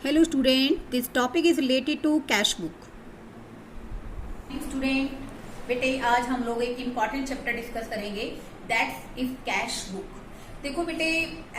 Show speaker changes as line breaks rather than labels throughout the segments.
Hello student, this topic is related to cash book.
Student बेटे आज हम लोग एक इम्पॉर्टेंट चैप्टर डिस्कस करेंगे दैट्स इफ कैश बुक। देखो बेटे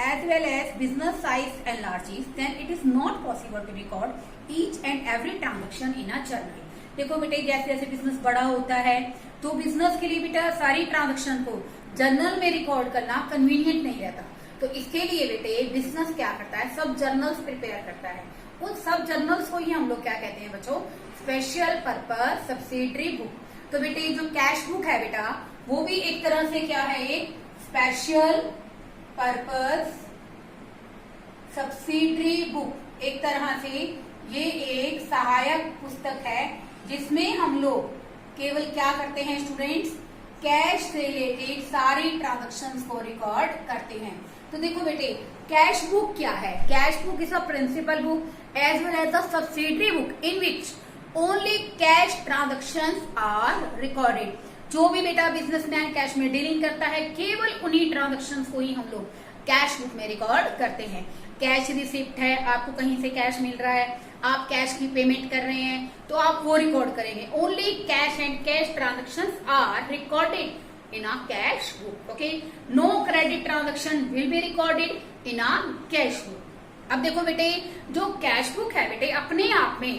as well as business size and larges then it is not possible to record each and every transaction in a journal. देखो बेटे जैसे जैसे बिजनेस बड़ा होता है तो बिजनेस के लिए बेटा सारी ट्रांजेक्शन को जर्नल में रिकॉर्ड करना कन्वीनियंट नहीं रहता। तो इसके लिए बेटे बिजनेस क्या करता है, सब जर्नल्स प्रिपेयर करता है। उन सब जर्नल्स को ही हम लोग क्या कहते हैं बच्चों, स्पेशल पर्पस सब्सिडरी बुक। तो बेटे जो कैश बुक है बेटा वो भी एक तरह से क्या है, एक स्पेशल पर्पस सब्सिडरी बुक। एक तरह से ये एक सहायक पुस्तक है जिसमें हम लोग केवल क्या करते हैं स्टूडेंट्स, कैश से रिलेटेड सारी ट्रांजेक्शन्स को रिकॉर्ड करते हैं। तो देखो बेटे कैश बुक क्या है, cash book is a principal book as well as a subsidiary book in which only cash transactions are recorded. जो भी बेटा बिजनेसमैन कैश में डीलिंग करता है केवल उन्हीं ट्रांजेक्शन्स को ही हम लोग कैश बुक में रिकॉर्ड करते हैं। कैश रिसिप्ट है, आपको कहीं से कैश मिल रहा है, आप कैश की पेमेंट कर रहे हैं तो आप वो रिकॉर्ड करेंगे। Only cash and cash transactions are recorded in a cash book. Okay, no credit transaction will be recorded in a cash book. अब देखो बेटे जो कैश बुक है बेटे अपने आप में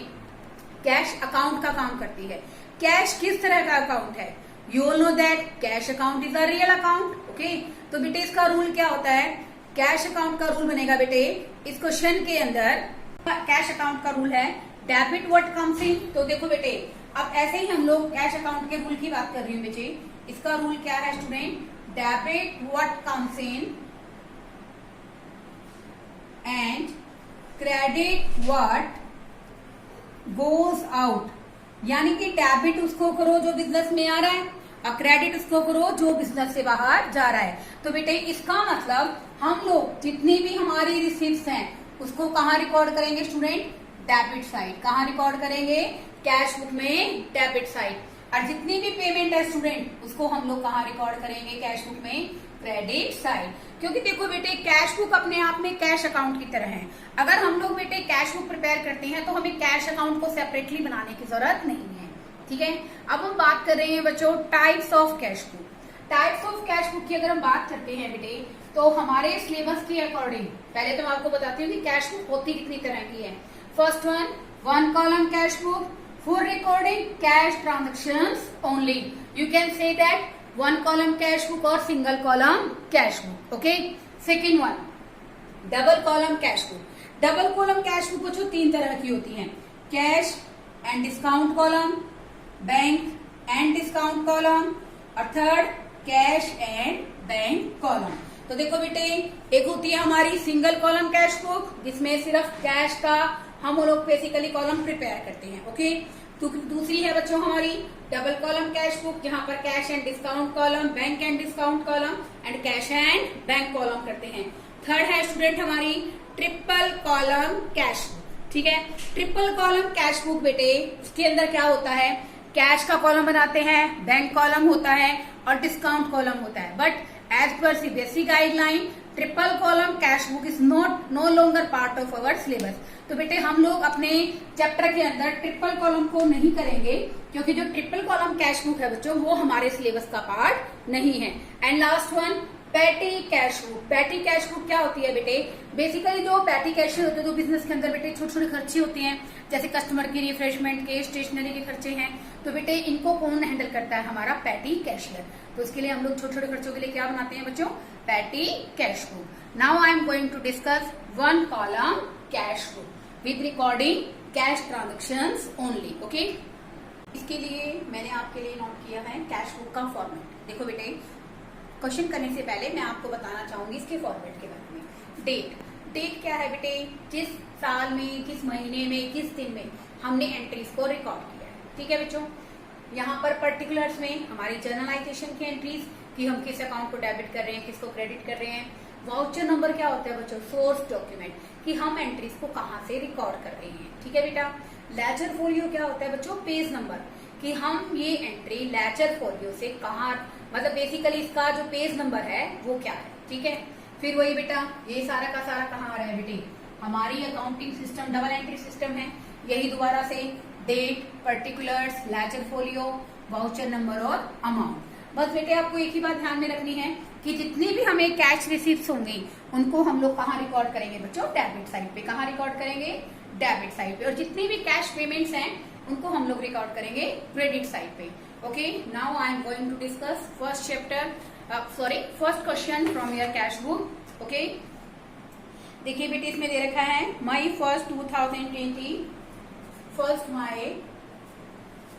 कैश अकाउंट का काम करती है। कैश किस तरह का अकाउंट है, you all know that cash account is a real account. Okay, तो बेटे इसका रूल क्या होता है, कैश अकाउंट का रूल बनेगा बेटे इस क्वेश्चन के अंदर। कैश अकाउंट का रूल है डेबिट व्हाट कम्स इन। तो देखो बेटे अब ऐसे ही हम लोग कैश अकाउंट के रूल की बात कर रही हूँ बेटे। इसका रूल क्या है student, debit what comes in and credit what goes out. यानी कि डेबिट उसको करो जो बिजनेस में आ रहा है और क्रेडिट उसको करो जो बिजनेस से बाहर जा रहा है। तो बेटे इसका मतलब हम लोग जितनी भी हमारी रिसीप्ट्स हैं उसको कहाँ रिकॉर्ड करेंगे स्टूडेंट, डेबिट साइड। कहाँ रिकॉर्ड करेंगे, कैश बुक में डेबिट साइड। और जितनी भी पेमेंट है स्टूडेंट उसको हम लोग कहाँ रिकॉर्ड करेंगे, कैश बुक में क्रेडिट साइड। क्योंकि देखो बेटे कैश बुक अपने आप में कैश अकाउंट की तरह है। अगर हम लोग बेटे कैश बुक प्रिपेयर करते हैं तो हमें कैश अकाउंट को सेपरेटली बनाने की जरूरत नहीं है। ठीक है, अब हम बात कर रहे हैं बच्चों types of cash book. Types of cash book की अगर हम बात करते हैं बेटे तो हमारे सिलेबस के अकॉर्डिंग पहले तो मैं आपको बताती हूँ कि कैश बुक होती कितनी तरह की है। First one column cash book for recording cash transactions only. You can say that one column cash book or single column cash book. Okay. Second one, double column cash book. Double column cash book जो तीन तरह की होती हैं, cash and discount column, bank and discount column और third cash and bank column. तो देखो बेटे एक होती है हमारी सिंगल कॉलम कैश बुक जिसमें सिर्फ कैश का हम लोग बेसिकली कॉलम प्रिपेयर करते हैं। ओके, तो दूसरी है बच्चों हमारी डबल कॉलम कैश बुक जहां पर cash and discount column, bank and discount column and cash and bank column करते हैं। थर्ड है स्टूडेंट हमारी ट्रिपल कॉलम कैश बुक। ठीक है, ट्रिपल कॉलम कैश बुक बेटे उसके अंदर क्या होता है, कैश का कॉलम बनाते हैं, बैंक कॉलम होता है और डिस्काउंट कॉलम होता है। But as per CBSE guideline triple column cash book is not no longer part of our syllabus. तो बेटे हम लोग अपने चैप्टर के अंदर ट्रिपल कॉलम को नहीं करेंगे क्योंकि जो ट्रिपल कॉलम कैश बुक है बच्चों वो हमारे सिलेबस का पार्ट नहीं है। And last one patty cash book. Patty cash book क्या होती है बेटे, बेसिकली जो पैटी कैश होते हैं जो बिजनेस के अंदर बेटे छोटे छोटे खर्चे होते हैं जैसे कस्टमर की रिफ्रेशमेंट के, स्टेशनरी के खर्चे हैं, तो बेटे इनको कौन हैंडल करता है, हमारा पैटी कैशियर। तो इसके लिए हम लोग छोटे छोटे खर्चों के लिए क्या बनाते हैं बच्चों, petty cash book. Now I am going to discuss one column cash book with recording cash transactions only. Okay, इसके लिए मैंने आपके लिए नोट किया है कैश बुक का फॉर्मेट। देखो बेटे क्वेश्चन करने से पहले मैं आपको बताना चाहूंगी इसके फॉर्मेट के बारे में। डेट क्या है बेटे, किस साल में, किस महीने में, किस दिन में हमने एंट्रीज को रिकॉर्ड किया है। ठीक है बच्चों, यहाँ पर पर्टिकुलर्स में हमारी जर्नलाइजेशन की एंट्रीज कि हम किस अकाउंट को डेबिट कर रहे हैं, किसको क्रेडिट कर रहे हैं। वाउचर नंबर क्या होता है बच्चों, सोर्स डॉक्यूमेंट कि हम एंट्रीज को कहाँ से रिकॉर्ड कर रहे हैं। ठीक है बेटा, लेजर फोलियो क्या होता है बच्चों, पेज नंबर कि हम ये एंट्री लेजर फोलियो से कहाँ, मतलब बेसिकली इसका जो पेज नंबर है वो क्या है। ठीक है, फिर वही बेटा ये सारा का सारा कहाँ आ रहा है बेटे, हमारी accounting system double entry system है। यही दोबारा से date, particulars, ledger folio, voucher number और अमाउंट। बस बेटे आपको एक ही बात ध्यान में रखनी है कि जितनी भी हमें कैश रिसीप्ट होंगी उनको हम लोग कहाँ रिकॉर्ड करेंगे बच्चों? डेबिट साइड पे। कहाँ रिकॉर्ड करेंगे? डेबिट साइड पे। और जितनी भी कैश पेमेंट्स हैं उनको हम लोग रिकॉर्ड करेंगे क्रेडिट साइड पे। Okay, now I am going to discuss first question from your cash book. Okay, देखिए बेटे इसमें दे रखा है मई 1 2020 फर्स्ट मई,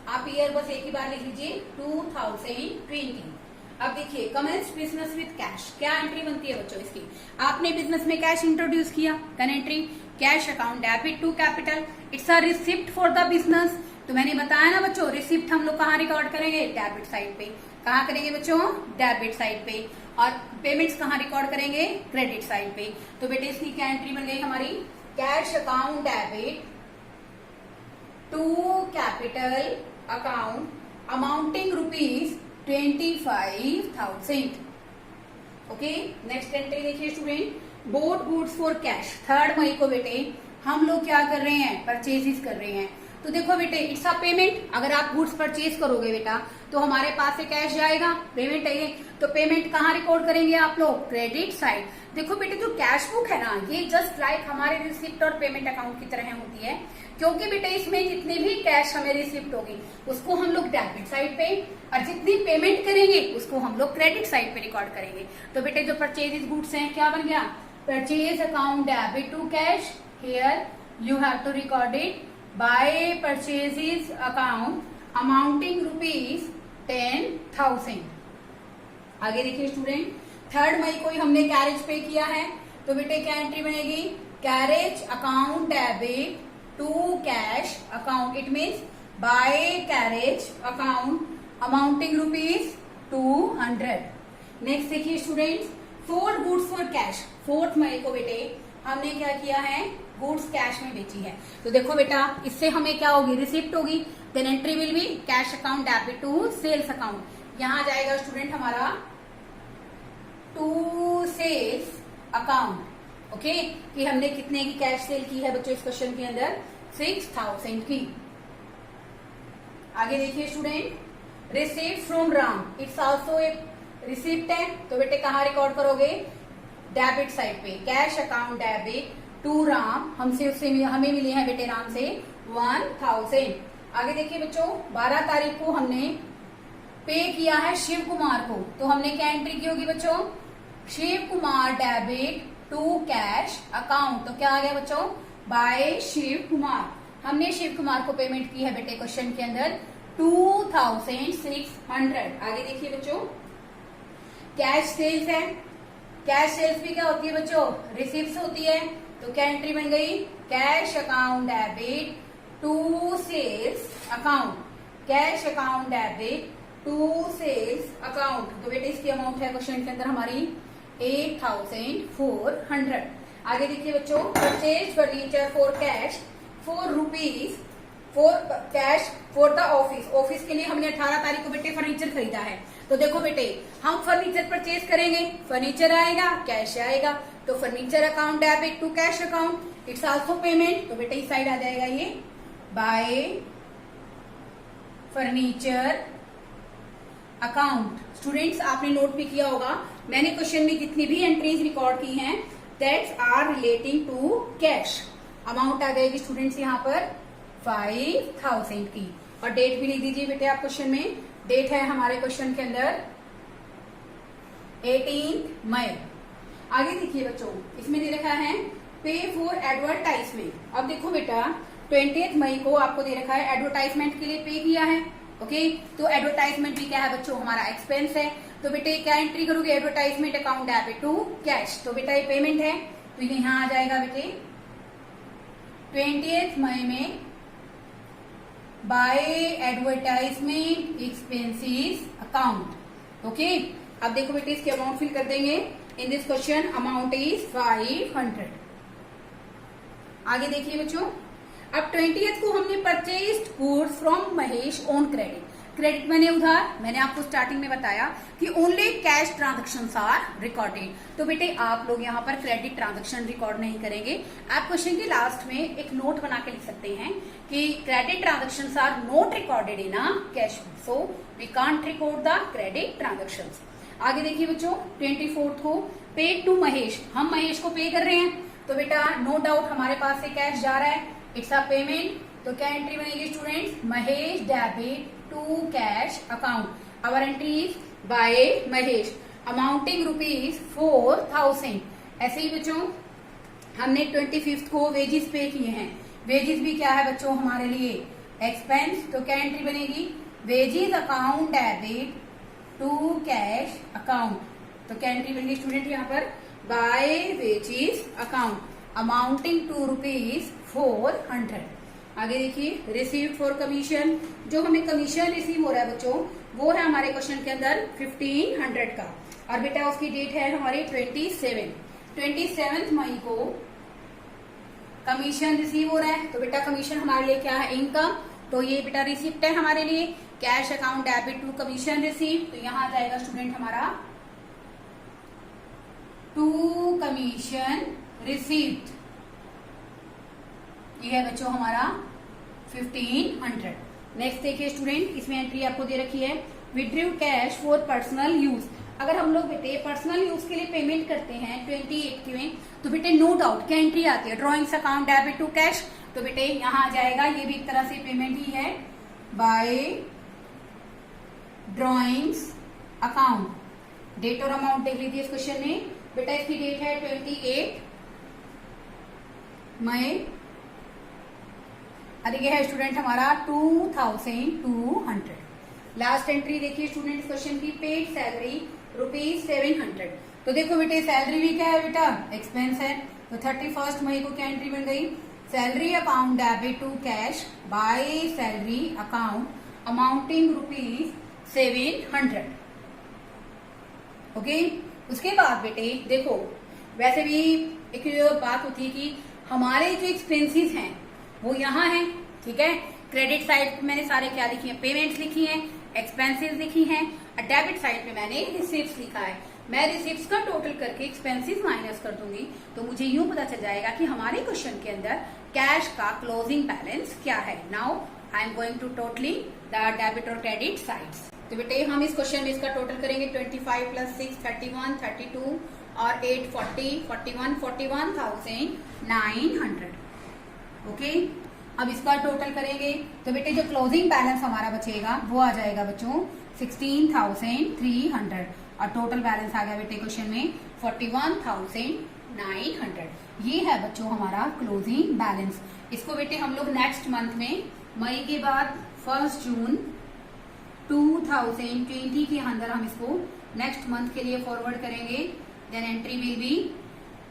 आप ईयर बस एक ही बार लिख लीजिए 2020। अब देखिए कमेंस बिजनेस विद कैश, क्या एंट्री बनती है बच्चों इसकी? आपने बिजनेस में कैश इंट्रोड्यूस किया, can entry cash account debit to capital, it's a receipt for the business. तो मैंने बताया ना बच्चों, रिसिप्ट हम लोग कहाँ रिकॉर्ड करेंगे? डेबिट साइड पे। कहाँ करेंगे बच्चों? डेबिट साइड पे। और पेमेंट्स कहाँ रिकॉर्ड करेंगे? क्रेडिट साइड पे। तो बेटे इसकी क्या एंट्री बन गई हमारी? Cash account debit to capital account amounting ₹25,000। Okay, next entry देखिए student, bought goods for cash. 3 मई को बेटे हम लोग क्या कर रहे हैं? परचेजेस कर रहे हैं। तो देखो बेटे इट्स अ पेमेंट। अगर आप गुड्स परचेज करोगे बेटा तो हमारे पास से कैश जाएगा, पेमेंट है ये। तो पेमेंट कहाँ रिकॉर्ड करेंगे आप लोग? Credit side. देखो बेटे जो कैश बुक है ना, ये जस्ट लाइक हमारे रिसिप्ट और पेमेंट अकाउंट की तरह होती है, क्योंकि बेटे इसमें जितनी भी कैश हमें रिसिप्ट होगी उसको हम लोग डेबिट साइड पे, और जितनी पेमेंट करेंगे उसको हम लोग क्रेडिट साइड पे रिकॉर्ड करेंगे। तो बेटे जो परचेज गुड्स हैं क्या बन गया? Purchase account debit to cash, here you have to record it by purchases account amounting ₹10,000। आगे देखिए स्टूडेंट, 3 मई को ही हमने कैरेज पे किया है, तो बेटे क्या एंट्री बनेगी? Carriage account debit to cash account, it means by carriage account amounting ₹200। Next देखिए स्टूडेंट्स, 4 गुड्स फॉर कैश। 4 मई को बेटे हमने क्या किया है? गुड्स कैश में बेची है। तो देखो बेटा इससे हमें क्या होगी? रिसिप्ट होगी। Then entry will be cash account debit to sales account. यहां जाएगा स्टूडेंट हमारा टू सेल्स अकाउंट। ओके, कि हमने कितने की कैश सेल की है बच्चों इस क्वेश्चन के अंदर? 6,000 की। आगे देखिए student, receipt from Ram, it's also एक रिसिप्ट है। तो बेटे कहाँ रिकॉर्ड करोगे? डेबिट साइड पे। Cash account debit to Ram, हमें मिली है बेटे राम से 1,000। आगे देखिए बच्चों, 12 तारीख को हमने पे किया है शिव कुमार को, तो हमने क्या एंट्री की होगी बच्चों? Shiv Kumar debit to cash account. तो क्या आ गया बच्चों? बाय शिव कुमार। हमने शिव कुमार को पेमेंट की है बेटे क्वेश्चन के अंदर 2,600। आगे देखिए बच्चों, कैश सेल्स है। कैश सेल्स भी क्या होती है बच्चों? रिसिप्ट होती है। तो क्या एंट्री बन गई? Cash account debit to sales account, cash account debit to sales account. तो बेटे इसकी अमाउंट है क्वेश्चन के अंदर हमारी 8,400। आगे देखिए बच्चों, purchase furniture for cash ₹4 for cash for the office. Office के लिए हमने 18 तारीख को बेटे फर्नीचर खरीदा है। तो देखो बेटे हम फर्नीचर परचेज करेंगे, फर्नीचर आएगा, कैश आएगा। तो furniture account debit to cash account, it's also payment. तो बेटे इस साइड आ जाएगा ये बाय फर्नीचर अकाउंट। स्टूडेंट्स आपने नोट भी किया होगा, मैंने क्वेश्चन में जितनी भी एंट्रीज रिकॉर्ड की हैं that's are relating to cash. Amount आ जाएगी स्टूडेंट्स यहाँ पर 5,000 की, और डेट भी लिख दीजिए बेटे आप क्वेश्चन में। डेट है हमारे क्वेश्चन के अंदर 18 मई। आगे देखिए बच्चों, इसमें दे रखा है पे फॉर एडवर्टाइजमेंट। अब देखो बेटा 20 मई को आपको दे रखा है एडवर्टाइजमेंट के लिए पे किया है। ओके, तो एडवर्टाइजमेंट भी क्या है बच्चों? हमारा एक्सपेंस है। तो बेटे क्या एंट्री करोगे? Advertisement account debit to cash. तो बेटा ये पेमेंट है, तो ये यहां आ जाएगा बेटे 20 मई में by advertisement expenses account. Okay, अब देखो बेटे इसकी अमाउंट फिल कर देंगे। In this question amount is 500। आगे देखिए बच्चों, अब 20th को हमने purchased goods from Mahesh on credit. Credit मैंने उधार, मैंने आपको स्टार्टिंग में बताया कि only cash transactions are recorded. तो बेटे आप लोग यहाँ पर क्रेडिट ट्रांजेक्शन रिकॉर्ड नहीं करेंगे। आप क्वेश्चन के लास्ट में एक नोट बना के लिख सकते हैं कि credit transactions are not recorded in a cash book, so we can't record the credit transactions. आगे देखिए बच्चों 24 को पेड टू महेश, हम महेश को पे कर रहे हैं, तो बेटा नो डाउट हमारे पास से कैश जा रहा है, इट्स अ पेमेंट। तो क्या एंट्री बनेगी students, Mahesh debit to cash account. Our entry is by Mahesh amounting ₹4,000। ऐसे ही बच्चों हमने 25 को वेजिस पे किए हैं, वेजिस भी क्या है बच्चों हमारे लिए एक्सपेंस। तो क्या एंट्री बनेगी, wages account debit to cash account. तो क्या एंट्री बनेगी स्टूडेंट यहाँ पर, by wages account amounting to ₹400। आगे देखिए रिसीव्ड फॉर कमीशन, जो हमें कमीशन रिसीव हो रहा है बच्चों वो है हमारे क्वेश्चन के अंदर 1500 का, और बेटा उसकी डेट है हमारी 27 मई को कमीशन रिसीव हो रहा है। तो बेटा कमीशन हमारे लिए क्या है, इनकम। तो ये बेटा रिसिप्ट है हमारे लिए, cash account debit to commission receive. तो यहां आ जाएगा स्टूडेंट हमारा टू कमीशन रिसीव्ड, ये है बच्चों हमारा 1500। नेक्स्ट देखिए स्टूडेंट, इसमें एंट्री आपको दे रखी है withdrew cash for personal use. अगर हम लोग बेटे पर्सनल यूज के लिए पेमेंट करते हैं 28 में, तो बेटे नो डाउट क्या एंट्री आती है, drawings account debit to cash. तो बेटे यहां आ जाएगा, ये भी एक तरह से पेमेंट ही है, बाय ड्रॉइंग्स अकाउंट। डेट और अमाउंट देख लीजिए इस क्वेश्चन में, बेटा इसकी डेट है 28 मई, और ये है स्टूडेंट हमारा 2200। लास्ट एंट्री देखिए स्टूडेंट क्वेश्चन की, पेड सैलरी ₹700। तो देखो बेटे सैलरी भी क्या है बेटा, एक्सपेंस है। तो 31 मई को क्या एंट्री बन गई, salary account debit to cash by salary account amounting ₹700। Okay, उसके बाद बेटे देखो वैसे भी एक बात होती है कि हमारे जो एक्सपेंसेस हैं वो यहाँ है, ठीक है। क्रेडिट साइड पे मैंने सारे क्या लिखी है, पेमेंट्स लिखी हैं, एक्सपेंसेस लिखी हैं, और डेबिट साइड पे मैंने रिसिप्ट्स लिखा है। मैं रिसिप्ट्स का टोटल करके एक्सपेंसेस माइनस कर दूंगी, तो मुझे यूं पता चल जाएगा कि हमारे क्वेश्चन के अंदर कैश का क्लोजिंग बैलेंस क्या है। Now I am going to totally the debit और क्रेडिट साइड्स। तो बेटे हम इस क्वेश्चन में इसका टोटल करेंगे 25 + 6 31 32 और 8 40 41 41,900। ओके, अब इसका टोटल करेंगे तो बेटे जो क्लोजिंग बैलेंस हमारा बचेगा वो आ जाएगा बच्चों 16,300, और टोटल बैलेंस आ गया बेटे क्वेश्चन में 41,900। ये है बच्चों हमारा क्लोजिंग बैलेंस। इसको बेटे हम लोग नेक्स्ट मंथ में मई के बाद 1 जून 2020 के अंदर हम इसको नेक्स्ट मंथ के लिए फॉरवर्ड करेंगे। Then entry will be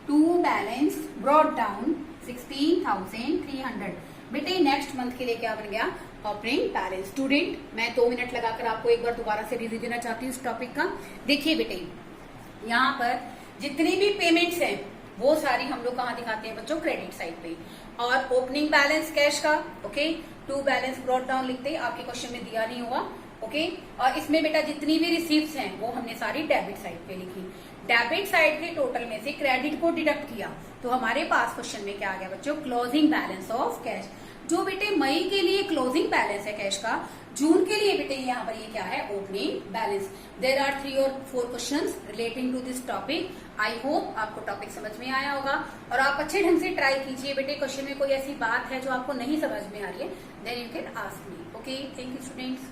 to balance brought down 16,300। बेटे नेक्स्ट मंथ के लिए क्या बन गया, ऑपरेटिंग बैलेंस। स्टूडेंट मैं 2 मिनट लगाकर आपको एक बार दोबारा से रिव्यू देना चाहती हूँ इस टॉपिक का। देखिए बेटे यहाँ पर जितनी भी पेमेंट्स हैं वो सारी हम लोग कहाँ दिखाते हैं बच्चों, क्रेडिट साइड पे। और ओपनिंग बैलेंस कैश का, okay, to balance brought down लिखते आपके क्वेश्चन में दिया नहीं होगा, ओके। और इसमें बेटा जितनी भी रिसीव्स हैं वो हमने सारी डेबिट साइड पे लिखी। डेबिट साइड के टोटल में से क्रेडिट को डिडक्ट किया तो हमारे पास क्वेश्चन में क्या आ गया बच्चों, क्लोजिंग बैलेंस ऑफ कैश। जो बेटे मई के लिए क्लोजिंग बैलेंस है कैश का, जून के लिए बेटे यहाँ पर ये क्या है, ओपनिंग बैलेंस। देयर आर 3 और 4 questions relating to this topic. I hope आपको टॉपिक समझ में आया होगा और आप अच्छे ढंग से ट्राई कीजिए बेटे। क्वेश्चन में कोई ऐसी बात है जो आपको नहीं समझ में आ रही है, then you can ask me. Okay, thank you students.